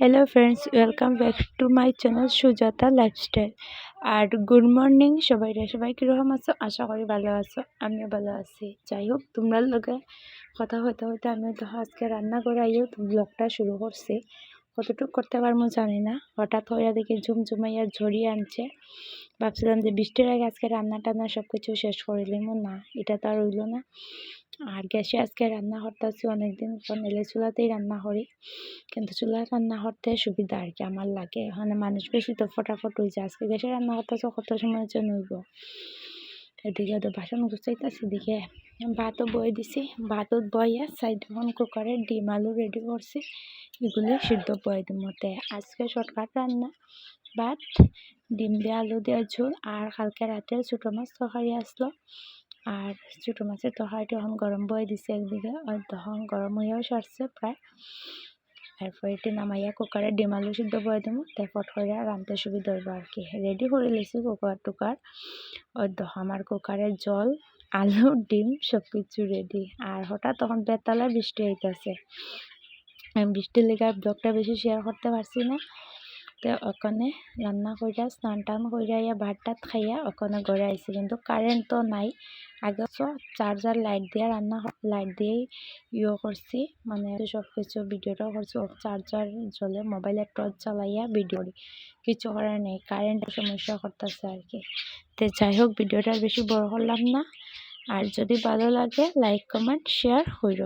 Hello friends, welcome back to my channel Sujata lifestyle. আর good morning সবাই কীরকম আছো? আশা করি ভালো আছো, আমিও ভালো আছি। যাই হোক, তোমরা লগে কথা হইতে হইতে আমি তো আজকে রান্না করে আইও ব্লগটা শুরু করছি। কতটুকু করতে পারবো জানি না, হঠাৎ হইয়া দেখি ঝুমঝুমাইয়া ঝরিয়ে আনছে। ভাবছিলাম যে বৃষ্টির আগে আজকে রান্না টান্না সব কিছু শেষ করে দিলাম, না এটা তো আর হইল না। আর গ্যাসে আজকে রান্না করতেছি অনেকদিন পর, এলে চুলাতেই রান্না করি, কিন্তু চুলায় রান্না করতে সুবিধা আর কি আমার লাগে। মানে মানুষ বেশি তো ফটাফট হয়ে যায়। আজকে গ্যাসে রান্না করতেছে কত সময়ের জন্য হইব। এদিকে তো বাসন গুছাইতেছি, এদিকে ভাতও বয়ে দিছি। ভাতত বইয়া সাইড এখন কুকারে ডিম আলু রেডি করছি, এগুলি সিদ্ধ বয়ে দিব। আজকে শর্টকাট রান্না, ভাত, ডিম দিয়ে আলু দিয়ে ঝোল। আর কালকে রাতে ছোটো মাছ তরকারি আসলো, আর ছোটো মাছের তরকারিটা এখন গরম বয়ে দিছে একদিকে, তখন গরম হইয়াও সারছে প্রায়। এরপর এটি নামাইয়া কুকারে ডিম আলু সিদ্ধ বয়ে দেবো, তারপর করে রাঁধতে সুবিধা হইব আর কি। রেডি করে লেছি কুকার টুকার, আমার কুকারের জল, আলু, ডিম সব কিছু রেডি। আর হঠাৎ তখন বেতালা বৃষ্টি হইতেছে, বৃষ্টির লেগে ব্লগটা বেশি শেয়ার করতে পারছি না। তো ওখানে রান্না কইরা স্নান টান কইরা ভাত টাত খাইয়া ওখানে ঘরে আইছি, কিন্তু কারেন্ট তো নাই। আগে চার্জার লাইট দিয়ে রান্না, লাইট দিয়েই করছি, মানে সব কিছু ভিডিওটাও করছি চার্জার জ্বলে, মোবাইলের টর্চ জ্বালাইয়া ভিডিও কিছু করার নেই, কারেন্টের সমস্যা করতেছে আর কি। তো যাই হোক, ভিডিওটা বেশি বড় করলাম না। আর যদি ভালো লাগে লাইক কমেন্ট শেয়ার হইল।